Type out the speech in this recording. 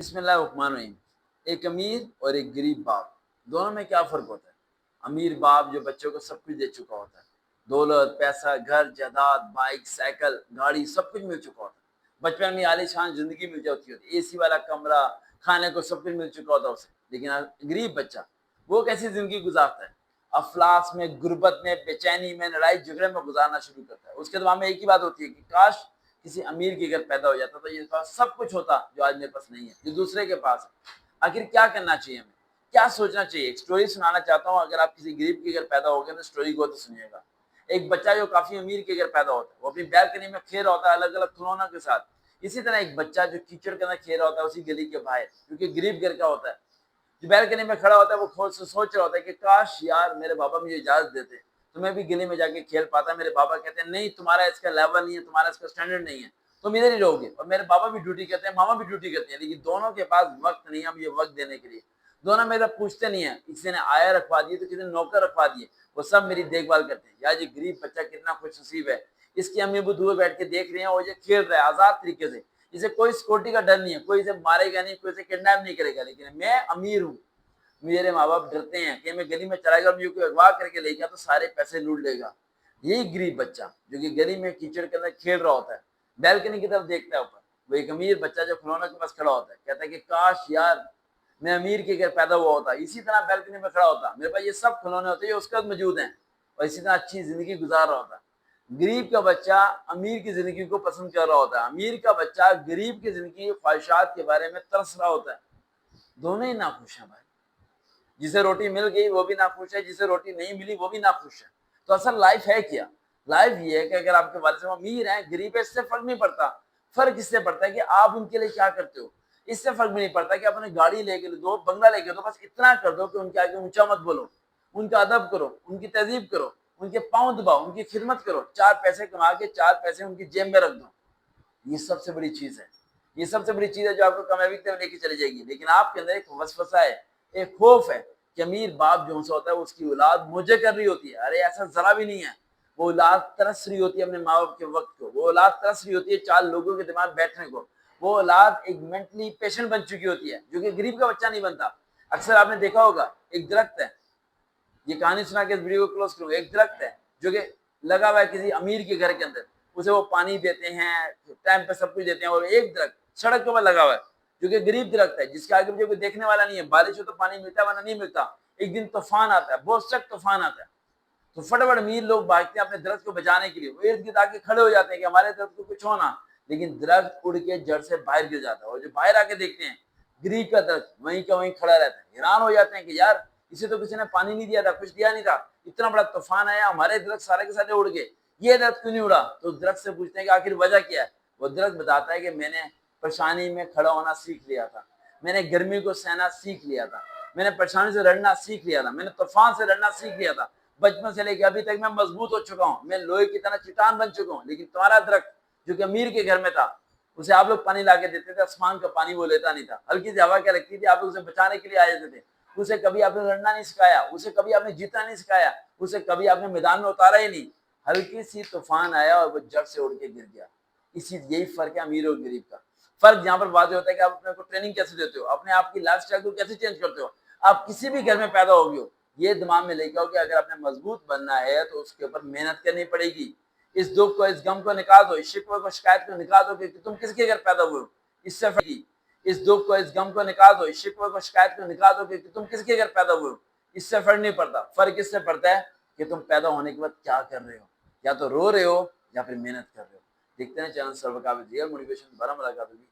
بسم اللہ الرحمن الرحیم۔ ایک امیر اور ایک غریب باپ، دونوں میں کیا فرق ہوتا ہے؟ امیر باپ جو بچوں کو سب کچھ دے چکا ہوتا ہے، دولت، پیسہ، گھر، جائیداد، بائک، سائیکل، گاڑی، سب کچھ مل چکا ہوتا ہے۔ بچپن میں عالی شان زندگی مل جاتی ہوتی ہے، اے سی والا کمرہ، کھانے کو سب کچھ مل چکا ہوتا ہے اسے۔ لیکن غریب بچہ وہ کیسی زندگی گزارتا ہے؟ افلاس میں، غربت میں، بے چینی میں، لڑائی جھگڑے میں گزارنا شروع کرتا ہے۔ اس کے دماغ میں ایک ہی بات ہوتی ہے کہ کاش کسی امیر کے گھر پیدا ہو جاتا تو یہ پاس سب کچھ ہوتا جو آج میرے پاس نہیں ہے، جو دوسرے کے پاس ہے۔ آخر کیا کرنا چاہیے ہمیں، کیا سوچنا چاہیے؟ ایک سٹوری سنانا چاہتا ہوں، اگر آپ کسی غریب کے گھر پیدا ہو گئے تو سٹوری کو تو سنیے گا۔ ایک بچہ جو کافی امیر کے گھر پیدا ہوتا ہے، وہ اپنی بیلکنی میں کھیل رہا ہوتا ہے الگ الگ کھلونوں کے ساتھ۔ اسی طرح ایک بچہ جو کیچڑ کے اندر کھیل رہا ہوتا ہے اسی گلی کے باہر، کیونکہ غریب گھر کا ہوتا ہے، جو بیلکنی میں کھڑا ہوتا ہے وہ خود سے سوچ رہا ہوتا ہے کہ کاش یار میرے بابا مجھے اجازت دیتے تو میں بھی گلی میں جا کے کھیل پاتا۔ میرے بابا کہتے ہیں نہیں، تمہارا اس کا لیول نہیں ہے، تمہارا اس کا اسٹینڈرڈ نہیں ہے، تم ادھر ہی رہو گے۔ اور میرے بابا بھی ڈیوٹی کرتے ہیں، ماما بھی ڈیوٹی کرتے ہیں، لیکن دونوں کے پاس وقت نہیں ہے مجھے وقت دینے کے لیے۔ دونوں میرا پوچھتے نہیں ہیں، کسی نے آیا رکھوا دیے تو کسی نے نوکر رکھوا دیے، وہ سب میری دیکھ بھال کرتے ہیں۔ یار یہ غریب بچہ کتنا خوش نصیب ہے، اس کی امی ابو دور بیٹھ کے دیکھ رہے ہیں اور یہ کھیل رہا ہے آزاد طریقے سے، اسے کوئی سیکورٹی کا ڈر نہیں ہے، کوئی اسے مارے گا نہیں، کوئی اسے کڈنیپ نہیں کرے گا۔ لیکن میں امیر ہوں، میرے ماں باپ ڈرتے ہیں کہ میں گلی میں چلا گیا اور مجھے کوئی اغوا کر کے لے گیا تو سارے پیسے لوٹ لے گا۔ یہی غریب بچہ جو کہ گلی میں کیچڑ کے اندر کھیل رہا ہوتا ہے، بیلکنی کی طرف دیکھتا ہے اوپر، وہ ایک امیر بچہ جو کھلونا کے پاس کھڑا ہوتا ہے کہتا ہے کہ کاش یار میں امیر کے گھر پیدا ہوا ہوتا، اسی طرح بیلکنی میں کھڑا ہوتا، میرے پاس یہ سب کھلونے ہوتے جو اس کے موجود ہیں، اور اسی طرح اچھی زندگی گزار رہا ہوتا۔ غریب کا بچہ امیر کی زندگی کو پسند کر رہا ہوتا ہے، امیر کا بچہ غریب کی زندگی کی خواہشات کے بارے میں ترس رہا ہوتا ہے۔ دونوں ہی ناخوش ہیں بھائی، جسے روٹی مل گئی وہ بھی ناخوش ہے، جسے روٹی نہیں ملی وہ بھی ناخوش ہے۔ تو اصل لائف ہے کیا؟ لائف یہ ہے کہ اگر آپ کے والد صاحب امیر ہیں، غریب ہے، اس سے فرق نہیں پڑتا۔ فرق اس سے پڑتا ہے کہ آپ ان کے لیے کیا کرتے ہو۔ اس سے فرق بھی نہیں پڑتا کہ آپ انہیں گاڑی لے کے دو، بنگلہ لے کے دو، بس اتنا کر دو کہ ان کے آگے اونچا مت بولو، ان کا ادب کرو، ان کی تہذیب کرو، ان کے پاؤں دباؤ، ان کی خدمت کرو، چار پیسے کما کے چار پیسے ان کی جیب میں رکھ دو۔ یہ سب سے بڑی چیز ہے، یہ سب سے بڑی چیز ہے جو آپ کو کامیابی کی طرف لے کے چلی جائے گی۔ لیکن آپ کے اندر ایک وسوسہ ہے، ایک خوف ہے کہ امیر باپ جو سا ہوتا ہے اس کی اولاد مجھے کر رہی ہوتی ہے۔ ارے ایسا ذرا بھی نہیں ہے، وہ اولاد ترس رہی ہوتی ہے اپنے ماں باپ کے وقت کو، وہ اولاد ترس رہی ہوتی ہے چار لوگوں کے دماغ بیٹھنے کو، وہ اولاد ایک مینٹلی پیشنٹ بن چکی ہوتی ہے جو کہ غریب کا بچہ نہیں بنتا۔ اکثر آپ نے دیکھا ہوگا ایک درخت ہے، یہ کہانی سنا کے اس ویڈیو کو کلوز کروں گا، ایک درخت ہے جو کہ لگا ہوا ہے کسی امیر کے گھر کے اندر، اسے وہ پانی دیتے ہیں، ٹائم پہ سب کچھ دیتے ہیں، اور ایک درخت سڑک کے اوپر لگا ہوا ہے جو کہ غریب درخت ہے، جس کے آگے مجھے کوئی دیکھنے والا نہیں ہے، بارش ہو تو پانی ملتا ہے ورنہ نہیں ملتا۔ ایک دن طوفان آتا ہے، بہت سخت طوفان آتا ہے، تو فٹافٹ امیر لوگ بھاگتے ہیں اپنے درخت کو بچانے کے لیے، وہ ارد گرد آ کے کھڑے ہو جاتے ہیں کہ ہمارے درخت کو کچھ ہونا، لیکن درخت اڑ کے جڑ سے باہر گر جاتا ہے، اور جو باہر آ کے دیکھتے ہیں غریب کا درخت وہیں کا وہیں کھڑا رہتا ہے، حیران ہو جاتے ہیں کہ یار اسے تو کسی نے پانی نہیں دیا تھا، کچھ دیا نہیں تھا، اتنا بڑا طوفان آیا ہمارے درخت سارے کے سارے اڑ گئے، یہ درخت کیوں نہیں اڑا؟ تو درخت سے پوچھتے ہیں کہ آخر وجہ کیا ہے؟ وہ درخت بتاتا ہے کہ میں نے پریشانی میں کھڑا ہونا سیکھ لیا تھا، میں نے گرمی کو سہنا سیکھ لیا تھا، میں نے پریشانی سے لڑنا سیکھ لیا تھا، میں نے طوفان سے لڑنا سیکھ لیا تھا، بچپن سے لے کے ابھی تک میں مضبوط ہو چکا ہوں، میں لوہے کی طرح چٹان بن چکا ہوں۔ لیکن تمہارا درخت جو کہ امیر کے گھر میں تھا، اسے آپ لوگ پانی لا کے دیتے تھے، آسمان کا پانی وہ لیتا نہیں تھا، ہلکی سی ہوا کیا لگتی تھی، آپ لوگ اسے بچانے کے لیے آ جاتے تھے، اسے کبھی آپ نے لڑنا نہیں سکھایا، اسے کبھی آپ نے جیتنا نہیں سکھایا، اسے کبھی آپ نے میدان میں اتارا ہی نہیں، ہلکی سی طوفان آیا اور وہ جڑ سے اڑ کے گر گیا۔ یہی فرق ہے امیر اور غریب کا۔ فرق یہاں پر واضح ہوتا ہے کہ آپ اپنے کو ٹریننگ کیسے دیتے ہو، اپنے آپ کی لائف سٹائل کو کیسے چینج کرتے ہو۔ آپ کسی بھی گھر میں پیدا ہو گئے ہو، یہ دماغ میں لے کے آؤ کہ اگر آپ نے مضبوط بننا ہے تو اس کے اوپر محنت کرنی پڑے گی۔ اس دکھ کو، اس غم کو نکال دو، اس شکوے کو، شکایت کو نکال دو کہ تم کس کے گھر پیدا ہوئے ہو، اس سے فرق کی۔ اس دکھ کو، اس غم کو نکال دو، اس شکوے کو، شکایت کو نکال دو کہ تم کس کے گھر پیدا ہوئے ہو، اس سے فرق نہیں پڑتا۔ فرق اس سے پڑتا ہے کہ تم پیدا ہونے کے بعد کیا کر رہے ہو، یا تو رو رہے ہو یا پھر محنت کر رہے ہو۔ دیکھتے ہیں چینل سروکار ریئل موٹیویشن، دوبارہ ملاقات ہوگی۔